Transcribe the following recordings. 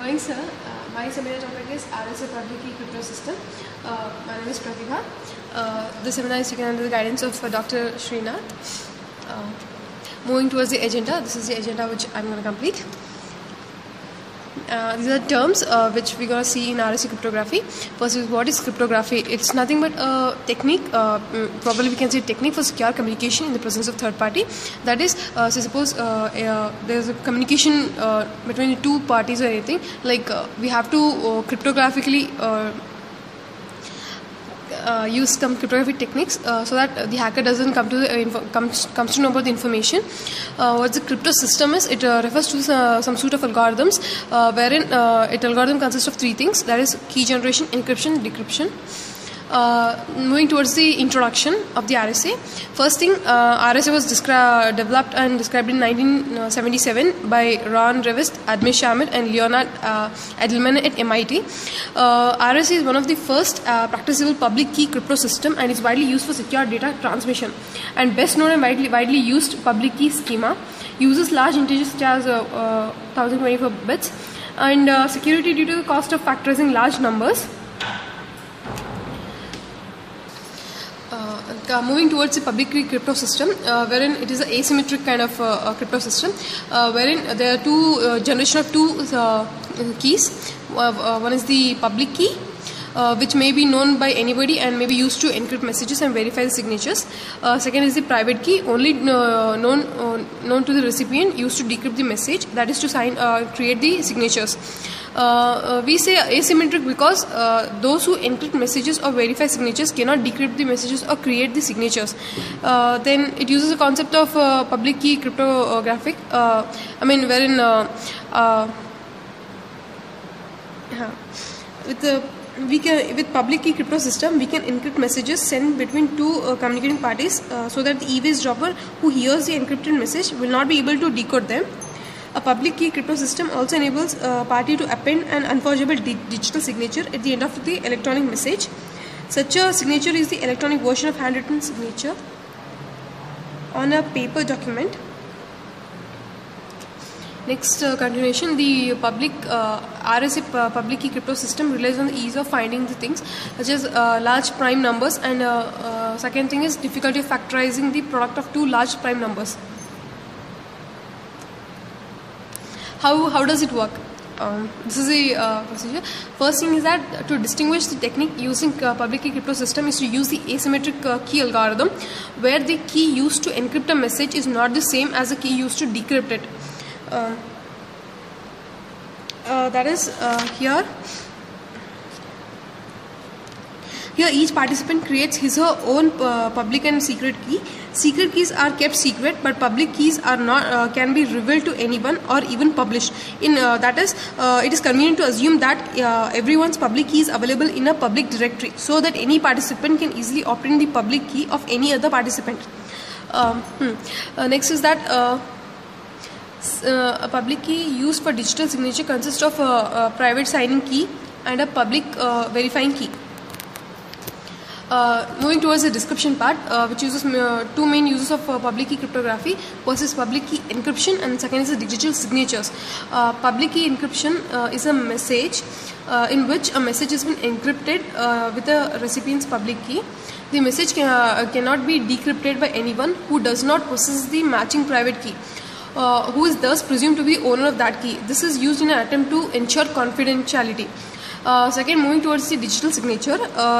morning, sir. My seminar topic is RSA Public Key Crypto System. My name is Pratibha. The seminar is taken under the guidance of Dr. Srinath. Moving towards the agenda, this is the agenda which I'm going to complete. These are terms which we're going to see in RSA cryptography. First is, what is cryptography? It's nothing but a technique, probably we can say technique for secure communication in the presence of third party. That is, so suppose there's a communication between the two parties or anything, like we have to cryptographically use some cryptographic techniques so that the hacker doesn't come to the comes to know about the information. What the crypto system is, it refers to some suite of algorithms wherein its algorithm consists of three things, that is key generation, encryption, decryption. Moving towards the introduction of the RSA. First thing, RSA was developed and described in 1977 by Ron Rivest, Admir Shamir and Leonard Edelman at MIT. RSA is one of the first practicable public key crypto system and is widely used for secure data transmission. And best known and widely used public key schema uses large integers such as 1024 bits and security due to the cost of factorizing large numbers. Moving towards the public key crypto system, wherein it is an asymmetric kind of crypto system, wherein there are two generation of two keys. One is the public key, which may be known by anybody and may be used to encrypt messages and verify the signatures. Second is the private key, only known to the recipient, used to decrypt the message, that is to create the signatures. We say asymmetric because those who encrypt messages or verify signatures cannot decrypt the messages or create the signatures. Then it uses a concept of public key cryptographic, wherein with public key crypto system, we can encrypt messages sent between two communicating parties so that the eavesdropper who hears the encrypted message will not be able to decode them. A public key crypto system also enables a party to append an unforgeable digital signature at the end of the electronic message. Such a signature is the electronic version of handwritten signature on a paper document. Next, continuation, the public RSA public key crypto system relies on the ease of finding the things such as large prime numbers, and second thing is difficulty of factorizing the product of two large prime numbers. How does it work? This is the procedure. First thing is that to distinguish the technique using public key crypto system is to use the asymmetric key algorithm, where the key used to encrypt a message is not the same as the key used to decrypt it. That is here each participant creates his or her own public and secret key. Secret keys are kept secret, but public keys are not can be revealed to anyone or even published. It is convenient to assume that everyone's public key is available in a public directory, so that any participant can easily obtain the public key of any other participant. Next is that a public key used for digital signature consists of a private signing key and a public verifying key. Moving towards the description part, which uses two main uses of public key cryptography. First is public key encryption and second is the digital signatures. Public key encryption is a message in which a message has been encrypted with the recipient's public key. The message cannot be decrypted by anyone who does not possess the matching private key, who is thus presumed to be owner of that key. This is used in an attempt to ensure confidentiality. Second, moving towards the digital signature.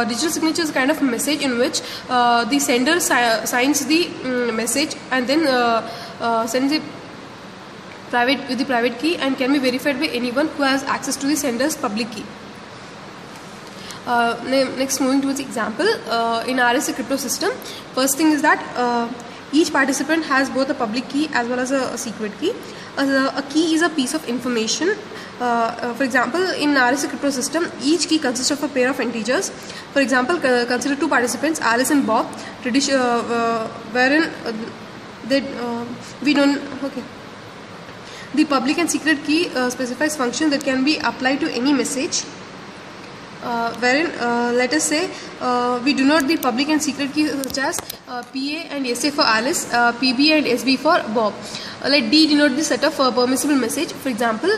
Digital signature is a kind of message in which the sender signs the message and then sends the private key and can be verified by anyone who has access to the sender's public key. Next, moving towards the example, in RSA crypto system, first thing is that each participant has both a public key as well as a secret key. A key is a piece of information. For example, in RSA crypto system, each key consists of a pair of integers. For example, consider two participants, Alice and Bob, wherein we don't. Okay. The public and secret key specifies functions that can be applied to any message. Wherein let us say we denote the public and secret keys such as PA and SA for Alice, PB and SB for Bob. Let D denote the set of permissible message. For example,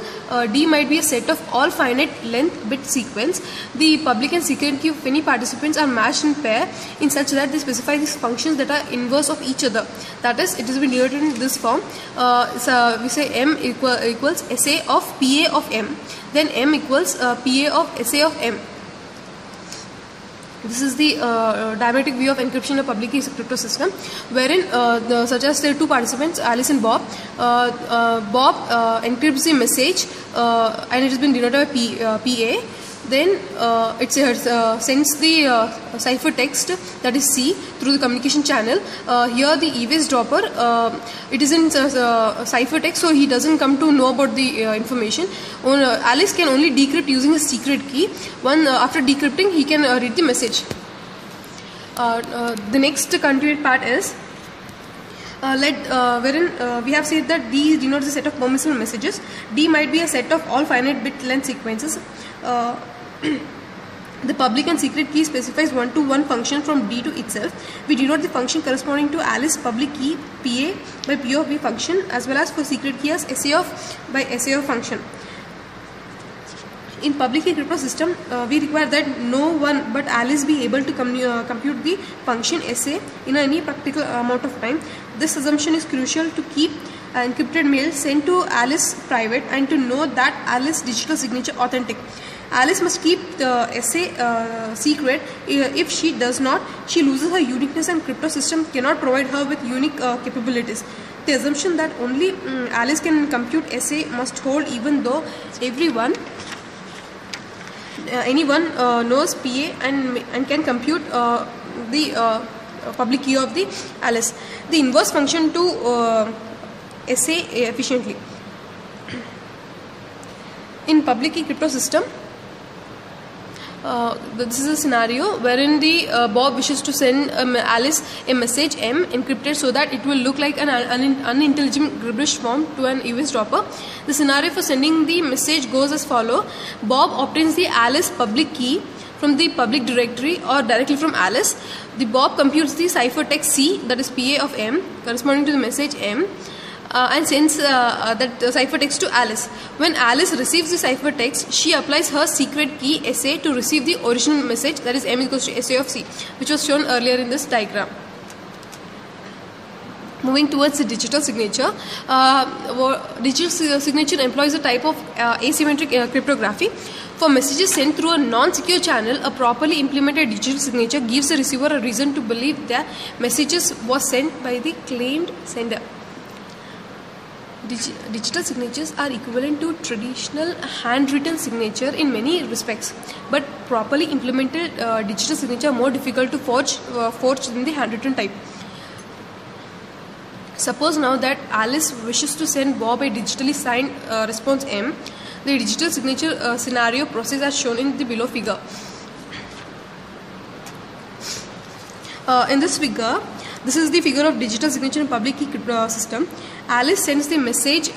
D might be a set of all finite length bit sequence. The public and secret key of any participants are matched in pair in such that they specify these functions that are inverse of each other. That is, it has been denoted in this form. So we say M equals SA of PA of M. Then M equals PA of SA of M. This is the diametric view of encryption of public key crypto system, wherein such as there are two participants, Alice and Bob. Bob encrypts the message and it has been denoted by PA. Then it sends the cipher text, that is C, through the communication channel. Here the eavesdropper, it is in cipher text, so he doesn't come to know about the information. Alice can only decrypt using a secret key. After decrypting, he can read the message. The next continued part is wherein we have said that D denotes a set of permissible messages. D might be a set of all finite bit length sequences. The public and secret key specifies one-to-one function from D to itself. We denote the function corresponding to Alice public key PA by P of B function, as well as for secret key as SA of by SA of function. In public key crypto system, we require that no one but Alice be able to compute the function SA in any practical amount of time. This assumption is crucial to keep encrypted mail sent to Alice private and to know that Alice's digital signature authentic. Alice must keep the SA secret. If she does not, she loses her uniqueness and crypto system cannot provide her with unique capabilities. The assumption that only Alice can compute SA must hold even though anyone knows PA and can compute the public key of the Alice. The inverse function to SA efficiently. In public key crypto system, this is a scenario wherein the Bob wishes to send Alice a message M encrypted so that it will look like an unintelligible gibberish form to an eavesdropper. The scenario for sending the message goes as follows. Bob obtains the Alice public key from the public directory or directly from Alice. The Bob computes the ciphertext C, that is PA of M, corresponding to the message M, and sends that ciphertext to Alice. When Alice receives the ciphertext, she applies her secret key SA to receive the original message, that is M equals to SA of C, which was shown earlier in this diagram. Moving towards the digital signature, digital signature employs a type of asymmetric cryptography. For messages sent through a non-secure channel, a properly implemented digital signature gives the receiver a reason to believe that messages was sent by the claimed sender. Digital signatures are equivalent to traditional handwritten signature in many respects, but properly implemented digital signature are more difficult to forge than the handwritten type. Suppose now that Alice wishes to send Bob a digitally signed response M. The digital signature scenario process as shown in the below figure. In this figure, this is the figure of digital signature in public key system. Alice sends the message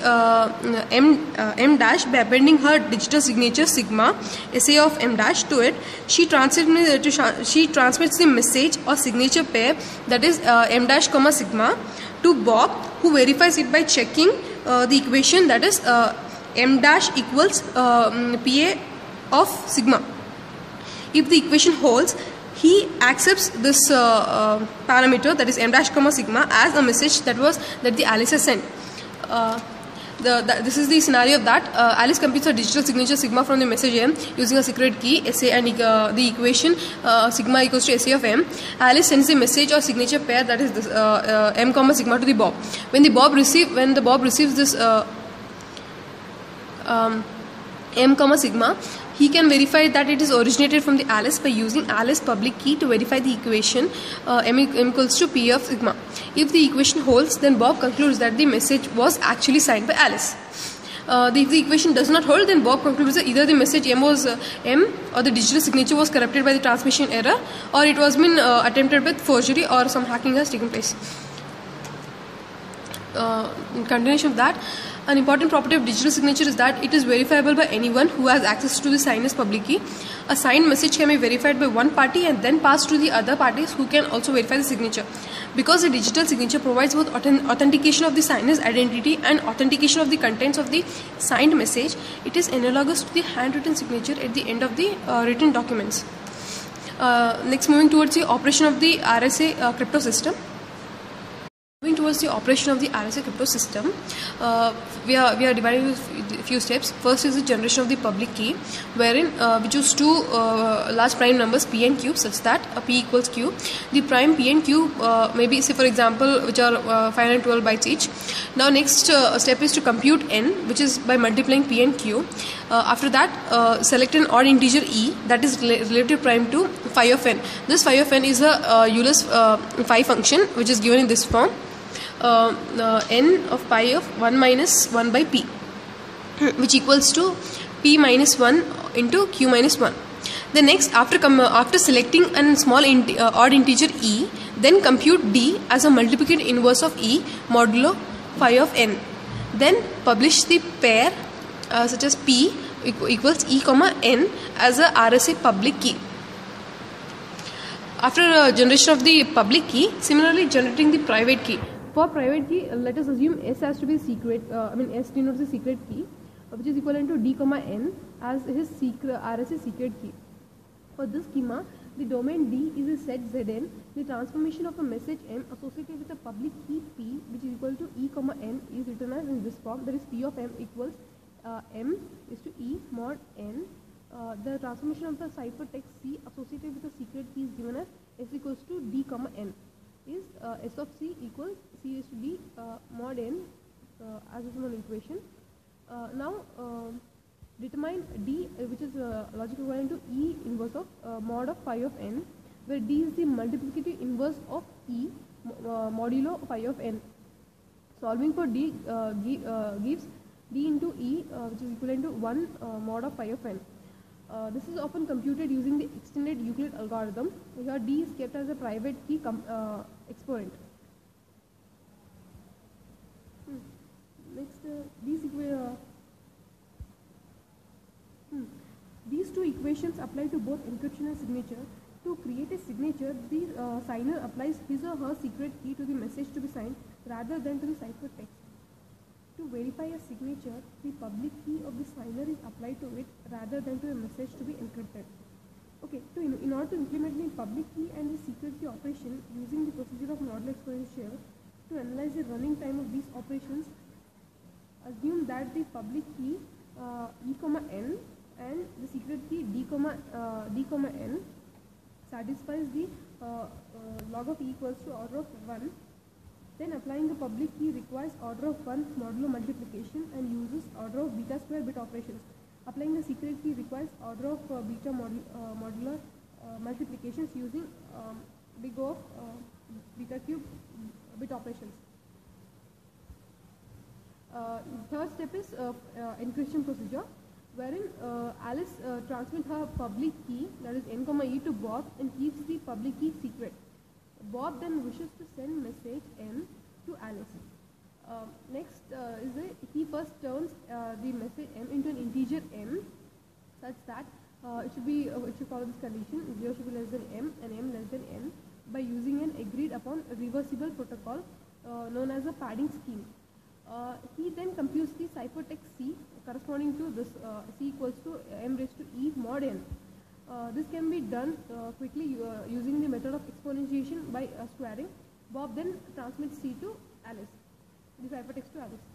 M dash by appending her digital signature sigma SA of M dash to it. She transmits the message or signature pair, that is M dash comma sigma, to Bob, who verifies it by checking the equation, that is M dash equals PA of sigma. If the equation holds, he accepts this parameter, that is M dash comma sigma, as a message that the Alice has sent. This is the scenario of that Alice computes her digital signature sigma from the message M using a secret key SA and the equation sigma equals to SA of M. Alice sends the message or signature pair, that is this M comma sigma, to the Bob. When the Bob receives this M comma sigma, he can verify that it is originated from the Alice by using Alice public key to verify the equation M equals to P of sigma. If the equation holds, then Bob concludes that the message was actually signed by Alice. If the equation does not hold, then Bob concludes that either the message M was M, or the digital signature was corrupted by the transmission error, or it was been attempted with forgery, or some hacking has taken place. In continuation of that, An important property of digital signature is that it is verifiable by anyone who has access to the signer's public key. A signed message can be verified by one party and then passed to the other parties who can also verify the signature. Because the digital signature provides both authentication of the signer's identity and authentication of the contents of the signed message, it is analogous to the handwritten signature at the end of the written documents. Next, moving towards the operation of the RSA crypto system. Moving towards the operation of the RSA crypto system, we are dividing into a few steps. First is the generation of the public key, wherein we choose two large prime numbers p and q such that p equals q. The prime p and q may be, say for example, which are 512 bytes each. Now next step is to compute n, which is by multiplying p and q. After that, select an odd integer e that is relative prime to phi of n. This phi of n is a Euler's phi function, which is given in this form. N of pi of 1 minus 1 by p, which equals to p minus 1 into q minus 1. Then next, after selecting a small odd integer e, then compute d as a multiplicative inverse of e modulo phi of n. Then publish the pair such as p equals e comma n as a RSA public key. After generation of the public key, similarly generating the private key. For private key, let us assume S has to be secret. S denotes the secret key, which is equivalent to d comma n as his RSA secret key. For this schema, the domain D is a set Zn. The transformation of a message M associated with a public key P, which is equal to e comma n, is written as in this form. That is P of M equals M is to e mod n. The transformation of the ciphertext C associated with the secret key is given as S equals to d comma n. Is S of C equals C is to D mod n as is one equation. Now determine D, which is logical equivalent to E inverse of mod of phi of n, where D is the multiplicative inverse of E modulo phi of n. Solving for D gives D into E, which is equivalent to 1 mod of phi of n. This is often computed using the extended Euclid algorithm. Here D is kept as a private key exponent. Next, these two equations apply to both encryption and signature. To create a signature, the signer applies his or her secret key to the message to be signed rather than to the ciphertext. To verify a signature, the public key of the signer is applied to it rather than to a message to be encrypted. Okay, so in order to implement the public key and the secret key operation using the procedure of modular exponential, to analyze the running time of these operations, assume that the public key e comma n and the secret key d comma n satisfies the log of e equals to order of 1. Then applying the public key requires order of 1 modulo multiplication and uses order of beta square bit operations. Applying the secret key requires order of beta modular multiplications using big O of beta cube bit operations. Third step is encryption procedure, wherein Alice transmits her public key, that is n comma e, to Bob and keeps the public key secret. Bob then wishes to send message M to Alice. Next he first turns the message M into an integer M such that it should follow this condition: 0 should be less than M and M less than N by using an agreed upon reversible protocol known as a padding scheme. He then computes the ciphertext C corresponding to this C equals to M raised to E mod N. This can be done quickly using the method of exponentiation by squaring. Bob then transmits C to Alice, the ciphertext to Alice.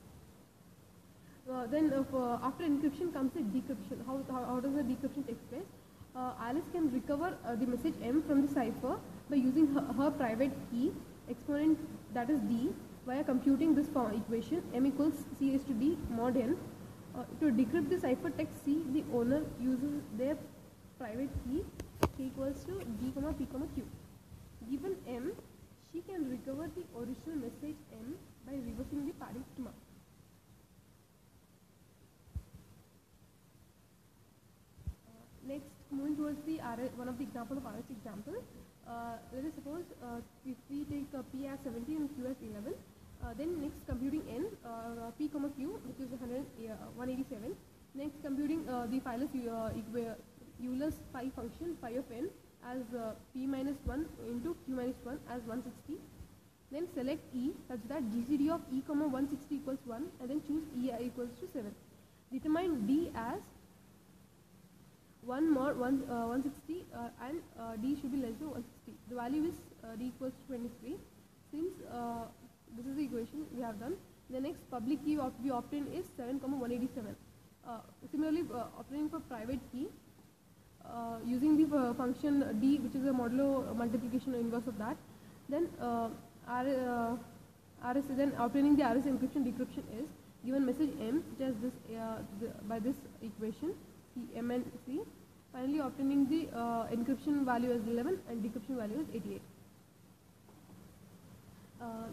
After encryption comes the decryption. How does the decryption take place? Alice can recover the message M from the cipher by using her private key exponent, that is D, via computing this equation M equals C raised to D mod N. To decrypt the ciphertext C, the owner uses their private key K equals to G comma P comma Q. Given M, she can recover the original message M by reversing the padding schema. Next, moving towards the one of the example of RSA example. Let us suppose if we take P as 17 and Q as 11, Then next computing n, p comma q, which is 187. Next computing the Euler's phi function phi of n as p minus 1 into q minus 1 as 160. Then select E such that GCD of E comma 160 equals 1, and then choose E equals to 7. Determine D as 1 mod 160 and D should be less than 160. The value is D equals to 23. Since this is the equation we have done, the next public key we obtain is 7 comma 187. Similarly, obtaining for private key using the function D, which is a modulo multiplication inverse of that, then RS, then obtaining the RS encryption decryption is given message M, such as this by this equation M and C. Finally, obtaining the encryption value as 11 and decryption value as 88.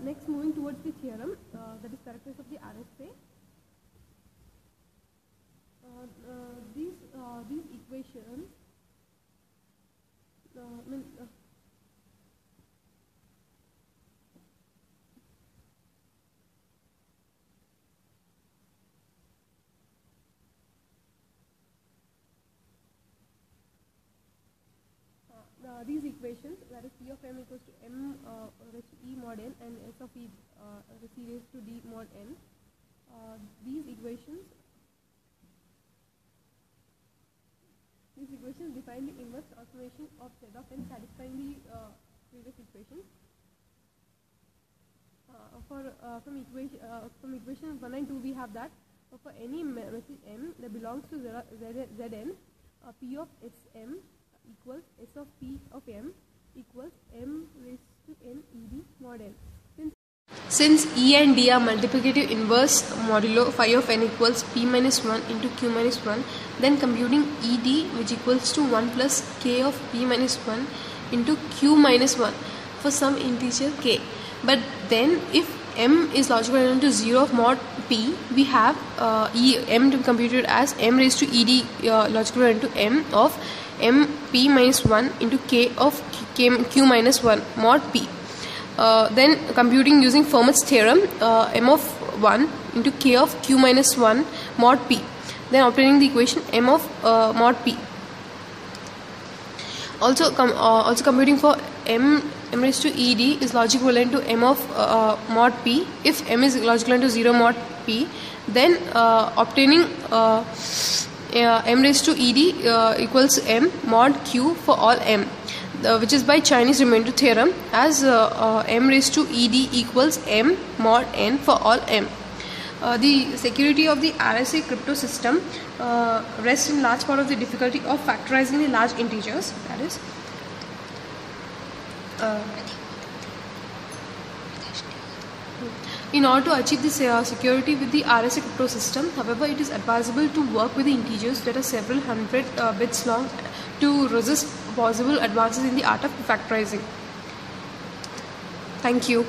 Next, moving towards the theorem, that is characteristics of the RSA. These equations these equations, that is P of M equals to M raised to E mod n and S of E C raised to D mod n. These equations define the inverse transformation of Z of n satisfying the previous equation. From equation 1 and 2 we have that for any message M that belongs to Zn, P of Sm equals S of P of M equals M raised to n ed mod n. Since E and D are multiplicative inverse modulo phi of n equals P minus 1 into Q minus 1, then computing ED, which equals to 1 plus K of P minus 1 into Q minus 1 for some integer K. But then if M is logical equivalent to 0 of mod P, we have M to be computed as M raised to ED logical equivalent to M of M P minus 1 into K of Q minus 1 mod P. Then computing using Fermat's theorem, M of 1 into K of Q minus 1 mod P. Then obtaining the equation M of mod P. Also computing for M raised to ED is logical equivalent to M of mod P. If M is logical equivalent to 0 mod P, then obtaining M raised to ED equals M mod Q for all M, which is by Chinese remainder theorem, as M raised to ED equals M mod N for all M. The security of the RSA crypto system rests in large part of the difficulty of factorizing the large integers. That is, in order to achieve this security with the RSA crypto system, however, it is advisable to work with the integers that are several hundred bits long to resist possible advances in the art of factorizing. Thank you.